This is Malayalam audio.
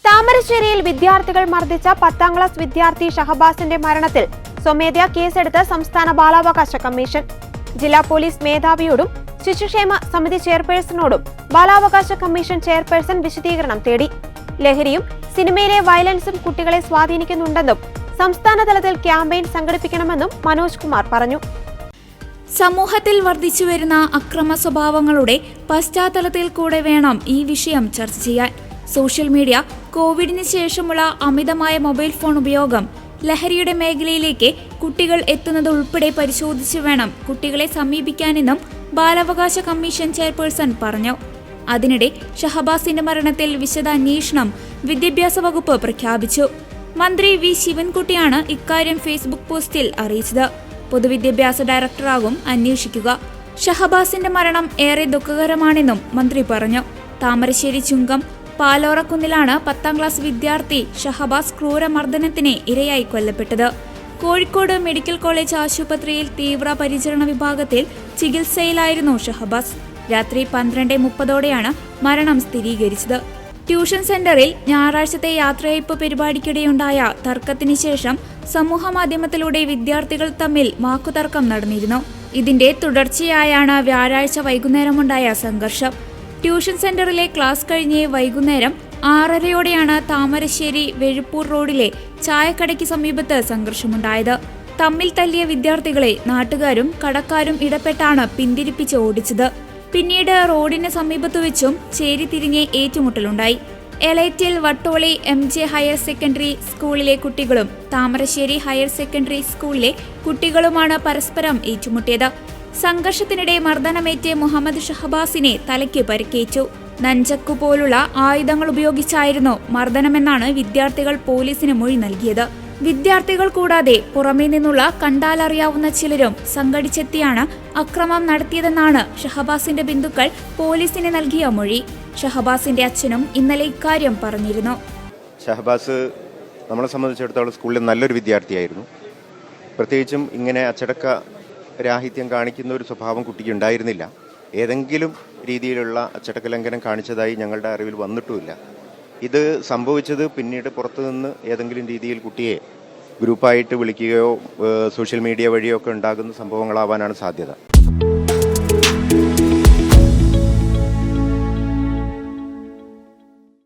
താമരശ്ശേരിയിൽ വിദ്യാർത്ഥികൾ മർദ്ദിച്ച 10ാം ക്ലാസ് വിദ്യാർത്ഥി ഷഹബാസിന്റെ മരണത്തിൽ സ്വമേധയാ കേസെടുത്ത സംസ്ഥാന ബാലാവകാശ കമ്മീഷൻ. ജില്ലാ പോലീസ് മേധാവിയോടും ശിശുക്ഷേമ സമിതി ചെയർപേഴ്സണോടും ബാലാവകാശ കമ്മീഷൻ ചെയർപേഴ്സൺ വിശദീകരണം തേടി. ലഹരിയും സിനിമയിലെ വയലൻസും കുട്ടികളെ സ്വാധീനിക്കുന്നുണ്ടെന്നും സംസ്ഥാന തലത്തിൽ ക്യാമ്പയിൻ സംഘടിപ്പിക്കണമെന്നും മനോജ് കുമാർ പറഞ്ഞു. സമൂഹത്തിൽ വർദ്ധിച്ചുവരുന്ന അക്രമ സ്വഭാവങ്ങളുടെ പശ്ചാത്തലത്തിൽ കൂടെ വേണം ഈ വിഷയം ചർച്ച ചെയ്യാൻ. സോഷ്യൽ മീഡിയ, കോവിഡിന് ശേഷമുള്ള അമിതമായ മൊബൈൽ ഫോൺ ഉപയോഗം, ലഹരിയുടെ മേഖലയിലേക്ക് കുട്ടികൾ എത്തുന്നത് ഉൾപ്പെടെ പരിശോധിച്ച് വേണം കുട്ടികളെ സമീപിക്കാനെന്നും ബാലാവകാശ കമ്മീഷൻ ചെയർപേഴ്സൺ പറഞ്ഞു. അതിനിടെ ഷഹബാസിന്റെ മരണത്തിൽ വിശദ അന്വേഷണം വിദ്യാഭ്യാസ വകുപ്പ് പ്രഖ്യാപിച്ചു. മന്ത്രി വി ശിവൻകുട്ടിയാണ് ഇക്കാര്യം ഫേസ്ബുക്ക് പോസ്റ്റിൽ അറിയിച്ചത്. പൊതുവിദ്യാഭ്യാസ ഡയറക്ടറാകും അന്വേഷിക്കുക. ഷഹബാസിന്റെ മരണം ഏറെ ദുഃഖകരമാണെന്നും മന്ത്രി പറഞ്ഞു. താമരശ്ശേരി ചുങ്കം പാലോറക്കുന്നിലാണ് 10ാം ക്ലാസ് വിദ്യാർത്ഥി ഷഹബാസ് ക്രൂരമർദ്ദനത്തിന് ഇരയായി കൊല്ലപ്പെട്ടത്. കോഴിക്കോട് മെഡിക്കൽ കോളേജ് ആശുപത്രിയിൽ തീവ്രപരിചരണ വിഭാഗത്തിൽ ചികിത്സയിലായിരുന്നു ഷഹബാസ്. രാത്രി 12:30 മരണം സ്ഥിരീകരിച്ചത്. ട്യൂഷൻ സെന്ററിൽ ഞായറാഴ്ചത്തെ യാത്രയയപ്പ് പരിപാടിക്കിടെയുണ്ടായ തർക്കത്തിന് ശേഷം സമൂഹമാധ്യമത്തിലൂടെ വിദ്യാർത്ഥികൾ തമ്മിൽ വാക്കുതർക്കം നടന്നിരുന്നു. ഇതിന്റെ തുടർച്ചയായാണ് വ്യാഴാഴ്ച വൈകുന്നേരമുണ്ടായ സംഘർഷം. ട്യൂഷൻ സെന്ററിലെ ക്ലാസ് കഴിഞ്ഞ് വൈകുന്നേരം 6:30 താമരശ്ശേരി വെഴുപ്പൂർ റോഡിലെ ചായക്കടയ്ക്ക് സമീപത്ത് സംഘർഷമുണ്ടായത്. തമ്മിൽ തല്ലിയ വിദ്യാർത്ഥികളെ നാട്ടുകാരും കടക്കാരും ഇടപെട്ടാണ് പിന്തിരിപ്പിച്ച് ഓടിച്ചത്. പിന്നീട് റോഡിന് സമീപത്തു വെച്ചും ചേരിതിരിഞ്ഞ് ഏറ്റുമുട്ടലുണ്ടായി. Elettil Vattoli MJ higher secondary സ്കൂളിലെ കുട്ടികളും താമരശ്ശേരി ഹയർ സെക്കൻഡറി സ്കൂളിലെ കുട്ടികളുമാണ് പരസ്പരം ഏറ്റുമുട്ടിയത്. സംഘർഷത്തിനിടെ മർദ്ദനമേറ്റ് മുഹമ്മദ് ഷഹബാസിനെ തലയ്ക്ക് പരിക്കേറ്റു. നഞ്ചക്കു പോലുള്ള ആയുധങ്ങൾ ഉപയോഗിച്ചായിരുന്നു മർദ്ദനമെന്നാണ് വിദ്യാർത്ഥികൾ പോലീസിന് മൊഴി നൽകിയത്. വിദ്യാർത്ഥികൾ കൂടാതെ പുറമേ നിന്നുള്ള കണ്ടാലറിയാവുന്ന ചിലരും സംഘടിച്ചെത്തിയാണ് അക്രമം നടത്തിയതെന്നാണ് ഷഹബാസിന്റെ ബന്ധുക്കൾ പോലീസിന് നൽകിയ മൊഴി. ഷഹബാസിന്റെ അച്ഛനും ഇന്നലെ ഇക്കാര്യം പറഞ്ഞിരുന്നു. ഷഹബാസ് നമ്മളെ സംബന്ധിച്ചിടത്തോളം സ്കൂളിൽ നല്ലൊരു വിദ്യാർത്ഥിയായിരുന്നു. പ്രത്യേകിച്ചും ഇങ്ങനെ അച്ചടക്ക രാഹിത്യം കാണിക്കുന്ന ഒരു സ്വഭാവം കുട്ടിക്ക് ഉണ്ടായിരുന്നില്ല. ഏതെങ്കിലും രീതിയിലുള്ള അച്ചടക്ക ലംഘനം കാണിച്ചതായി ഞങ്ങളുടെ അറിവിൽ വന്നിട്ടുമില്ല. ഇത് സംഭവിച്ചത് പിന്നീട് പുറത്തുനിന്ന് ഏതെങ്കിലും രീതിയിൽ കുട്ടിയെ ഗ്രൂപ്പായിട്ട് വിളിക്കുകയോ സോഷ്യൽ മീഡിയ വഴിയോ ഒക്കെ ഉണ്ടാകുന്ന സംഭവങ്ങളാവാനാണ് സാധ്യത.